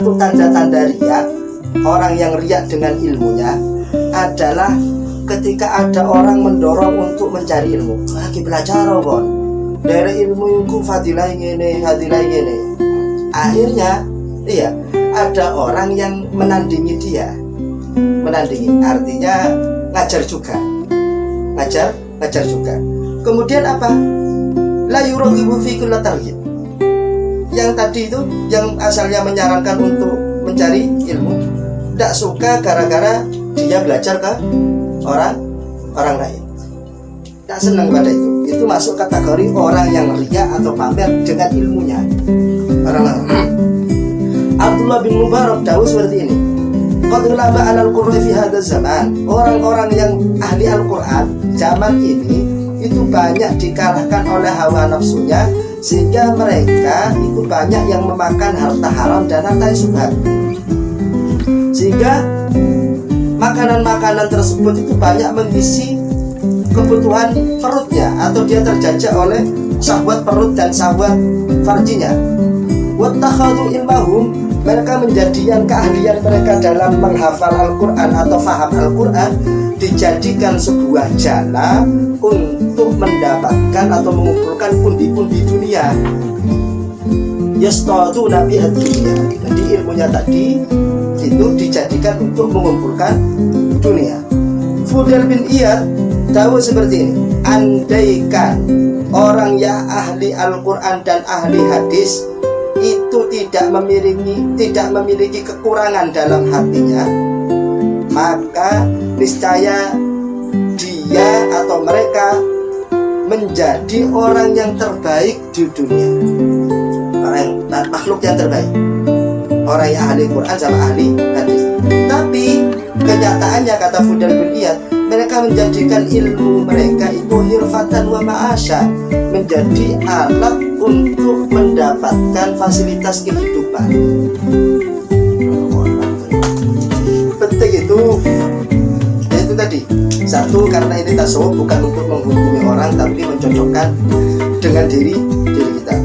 Itu tanda-tanda riya, orang yang riya dengan ilmunya adalah ketika ada orang mendorong untuk mencari ilmu. Lagi belajar kon, dari ilmu itu fadilah ini. Akhirnya, iya, ada orang yang menandingi dia. Menandingi, artinya ngajar juga. Ngajar juga. Kemudian apa? La yuraghibu fi kulli targhib. Yang tadi itu, yang asalnya menyarankan untuk mencari ilmu, tidak suka gara-gara dia belajar ke orang lain. Tidak senang pada itu. Itu masuk kategori orang yang riya atau pamer dengan ilmunya. Orang lain. Abdullah bin Mubarak tahu seperti ini. Qad ulama al-Qur'an fi hadzal zaman. Orang-orang yang ahli Al-Qur'an zaman ini itu banyak dikalahkan oleh hawa nafsunya, sehingga mereka itu banyak yang memakan harta haram dan harta syubhat. Sehingga makanan-makanan tersebut itu banyak mengisi kebutuhan perutnya, atau dia terjajah oleh syahwat perut dan syahwat farjinya. Wattakhadhu ilmahum, mereka menjadikan keahlian mereka dalam menghafal Al-Quran atau faham Al-Quran dijadikan sebuah jala untuk mendapatkan atau mengumpulkan pundi-pundi dunia. Yastatu nabi dunia. Jadi ilmunya tadi itu dijadikan untuk mengumpulkan dunia. Fudail bin Iyad tahu seperti ini. Andaikan orang yang ahli Al-Quran dan ahli hadis itu tidak memiliki kekurangan dalam hatinya, maka niscaya dia atau mereka menjadi orang yang terbaik di dunia, orang makhluk yang terbaik, orang yang ahli Quran sama ahli hadis. Tapi kenyataannya, kata Fudail bin Iyad, mereka menjadikan ilmu mereka itu hirfatan wa ma'asya, menjadi alat untuk mendapatkan fasilitas kehidupan. Penting itu tadi. Satu, karena ini tasawuf bukan untuk menghukumi orang, tapi mencocokkan dengan diri kita.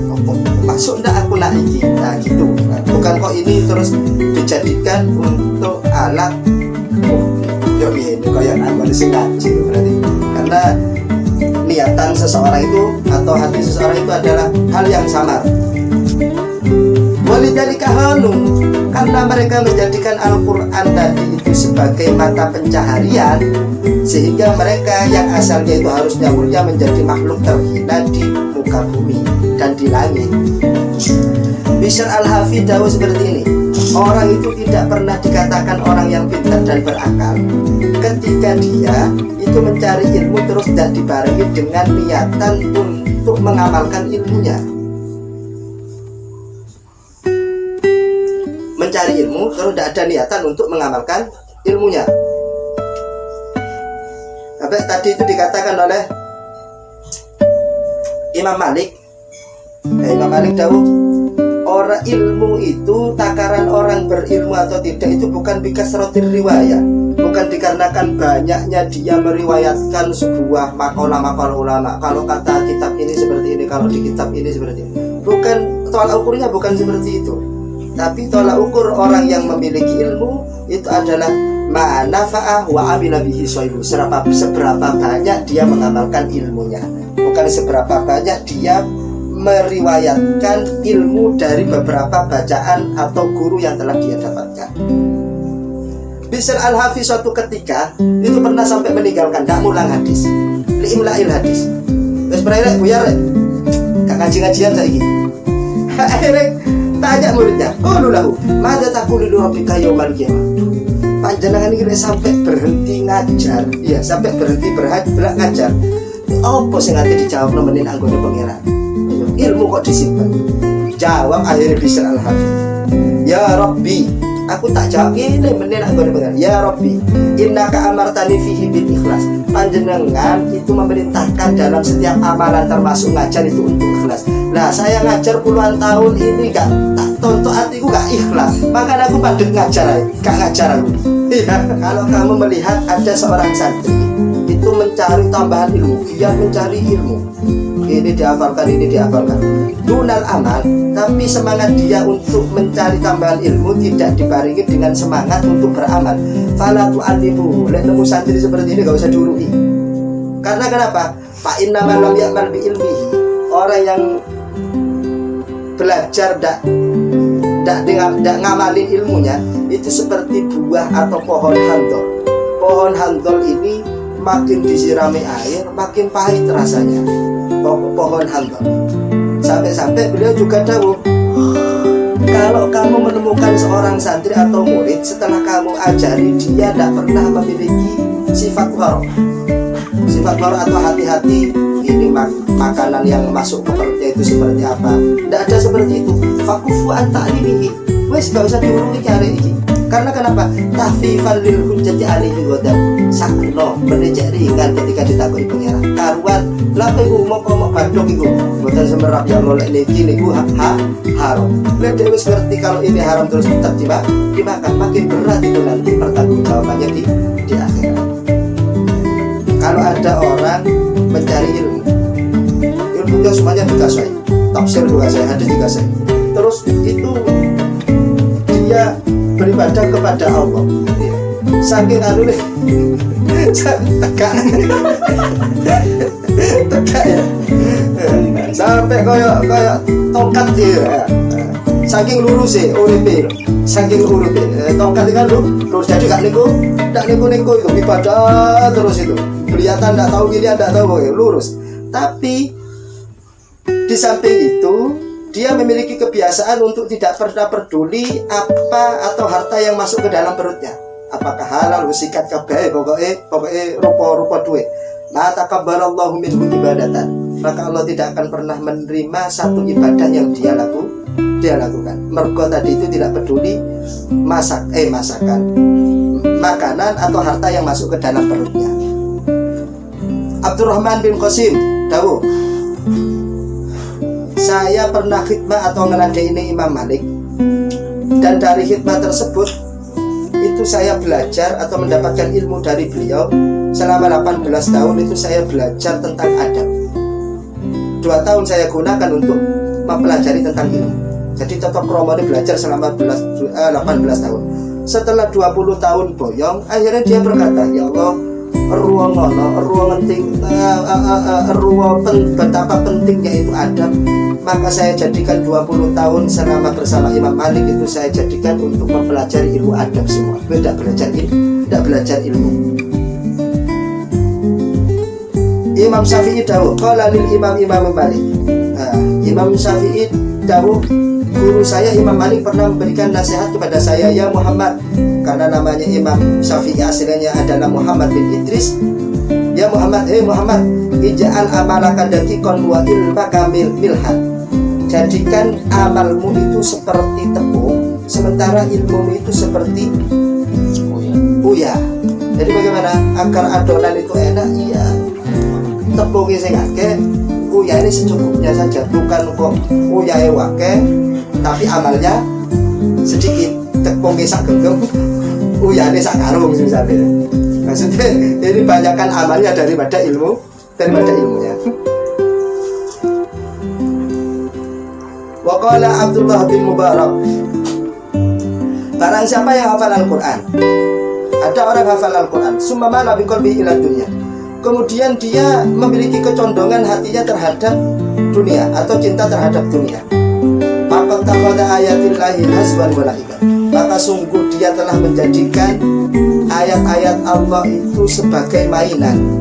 Masuk ndak aku naiki, nah gitu. Bukan kok ini terus dijadikan untuk alat. Ya ini kayak amal sengaja berarti. Karena niatan seseorang itu atau hati seseorang itu adalah hal yang samar. Walidzalika hanum, karena mereka menjadikan Al-Quran tadi itu sebagai mata pencaharian, sehingga mereka yang asalnya itu harusnya mulia menjadi makhluk terhina di muka bumi dan di langit. Bishr al-Hafidh tahu seperti ini. Orang itu tidak pernah dikatakan orang yang pintar dan berakal ketika dia itu mencari ilmu terus tidak dibarengi dengan niatan untuk mengamalkan ilmunya. Mencari ilmu terus tidak ada niatan untuk mengamalkan ilmunya. Sampai tadi itu dikatakan oleh Imam Malik. Imam Malik tahu, orang ilmu itu, takaran orang berilmu atau tidak itu bukan bikasratir riwayah, bukan dikarenakan banyaknya dia meriwayatkan sebuah makalah-makalah ulama. Kalau kata kitab ini seperti ini, kalau di kitab ini seperti ini. Bukan, tolak ukurnya bukan seperti itu. Tapi tolak ukur orang yang memiliki ilmu itu adalah ma'nafa'ah wa amila bihi soibu, seberapa banyak dia mengamalkan ilmunya, bukan seberapa banyak dia meriwayatkan ilmu dari beberapa bacaan atau guru yang telah dia dapatkan. Bishr al-Hafidh suatu ketika itu pernah sampai meninggalkan, tidak mulang hadis, li'imla'il hadis. Terus berarti buyar gak ngaji-ngajian saiki. Akhirnya tanya muridnya, qulu lahu madza taqulu li rabbika yaumal qiyamah. Panjenengan iki sampai berhenti ngajar, iya sampai berhenti ngajar. Apa sing ate dijawab nemenin anggone pangeran? Ilmu kok disimpan. Jawab akhirnya Bishr al-Hafidh, ya Rabbi, aku tak jawab ini menin anggone pangeran. Ya Rabbi, innaka amartani fihi bil ikhlas. Panjenengan itu memerintahkan dalam setiap amalan termasuk ngajar itu untuk ikhlas. Nah, saya ngajar puluhan tahun ini gak tak tonton hatiku gak ikhlas, makanya aku padahal ngajar aja, gak ngajar aku. Iya, kalau kamu melihat ada seorang santri itu mencari tambahan ilmu, dia mencari ilmu, ini dihafalkan. Dunal amal, tapi semangat dia untuk mencari tambahan ilmu tidak dibarengi dengan semangat untuk beramal. Fala tu'allimu, lek nemu santri seperti ini gak usah diurui. Karena kenapa? Fa inna man lam ya'mal bi ilmihi, orang yang belajar tidak ngamalin ilmunya itu seperti buah atau pohon handol. Pohon handol ini makin disirami air makin pahit rasanya. Pohon handol. Sampai-sampai beliau juga dawuh, kalau kamu menemukan seorang santri atau murid setelah kamu ajari dia tidak pernah memiliki sifat waro. Sifat waro atau hati-hati, ini makanan yang masuk ke perutnya itu seperti apa, tidak ada seperti itu. Fakufu an ta'limihi, wes gak usah diurungi cari ini. Karena kenapa? Tahfifan lil hujjati alaihi wadan. Sakno menejak ringan ketika ditakoni pangeran. Karuan lape iku mau badok iku. Mboten semerap yang molek niki niku haram. Lek dhewe wis ngerti kalau ini haram terus tetap dimakan, makin berat itu nanti pertanggungjawabannya di akhirat. Kalau ada orang mencari ilmunya semuanya dikuasai, tafsir dikuasai, hadis dikuasai, terus itu dia beribadah kepada Allah, saking nih tegak ya, sampai kayak tongkat ya, saking lurus ya uripe, saking uripe tongkat kan lurus, jadi gak niku itu ibadah terus itu kelihatan tidak tahu gini, tidak tahu lurus. Tapi di samping itu dia memiliki kebiasaan untuk tidak pernah peduli apa atau harta yang masuk ke dalam perutnya. Apakah halal, sikat kabeh, pokoknya rupa-rupa duit. La taqabbalallahu minhu ibadatan. Maka Allah tidak akan pernah menerima satu ibadah yang dia lakukan. Mergo tadi itu tidak peduli masakan, makanan atau harta yang masuk ke dalam perutnya. Abdurrahman bin Qasim dawuh, saya pernah khidmah atau ngeladeni Imam Malik, dan dari khidmah tersebut itu saya belajar atau mendapatkan ilmu dari beliau selama 18 tahun. Itu saya belajar tentang adab. 2 tahun saya gunakan untuk mempelajari tentang ilmu. Jadi tetap kromone belajar selama 18 tahun. Setelah 20 tahun boyong, akhirnya dia berkata, ya Allah, betapa pentingnya itu adab. Maka saya jadikan 20 tahun selama bersama Imam Malik itu saya jadikan untuk mempelajari ilmu adab semua. Tidak belajar ilmu. Imam Syafi'i dawuh, qala lil Imam Malik. Imam Syafi'i dawuh, guru saya Imam Malik pernah memberikan nasihat kepada saya, ya Muhammad, karena namanya Imam Syafi'i aslinya adalah Muhammad bin Idris. Ya Muhammad, Muhammad, ij'al amalaka daqiqan wa ilmaka milhan. Jadikan amalmu itu seperti tepung, sementara ilmumu itu seperti uyah. Jadi bagaimana agar adonan itu enak? Iya, tepungnya saya ngake, uyah ini secukupnya saja. Bukan kok uyahnya wake, tapi amalnya sedikit. Tepungnya sak genggam, uyahnya sak karung misalnya. Maksudnya ini banyakkan amalnya daripada ilmunya. Waqala Abdullah bin Mubarak, barang siapa yang hafal Al-Quran, ada orang hafal Al-Quran, summa mala biqalbihi ila dunya, kemudian dia memiliki kecondongan hatinya terhadap dunia atau cinta terhadap dunia, maka takhadha ayatillahi hazwan wa la'iban, maka sungguh dia telah menjadikan ayat-ayat Allah itu sebagai mainan.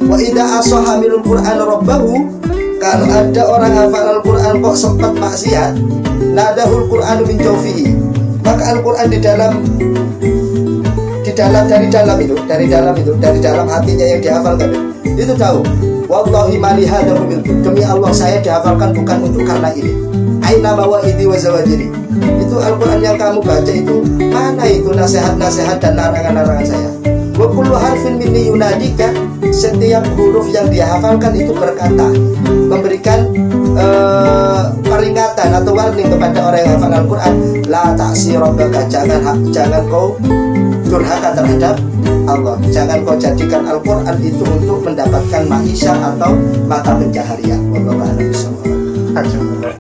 Wa idza asaha minal Qur'an rabbahu, kalau ada orang hafal Al-Quran kok sempat maksiat, nadahul Qur'anu min jawfihi, maka Al-Quran dari dalam hatinya yang dihafalkan itu tahu, wallahi ma li hadza demi Allah saya dihafalkan bukan untuk karena ini. Aina mawa'idi wa zawajiri, itu Al-Quran yang kamu baca itu mana itu nasihat-nasihat dan larangan-larangan saya. Wa kullu harfin minni yunadika, setiap huruf yang dia hafalkan itu berkata, memberikan peringatan atau warning kepada orang yang hafal Al-Quran. La ta'si rabbaka, jangan kau durhaka terhadap Allah. Jangan kau jadikan Al-Quran itu untuk mendapatkan maisha atau mata pencaharian. Wallahu a'lam bishawab.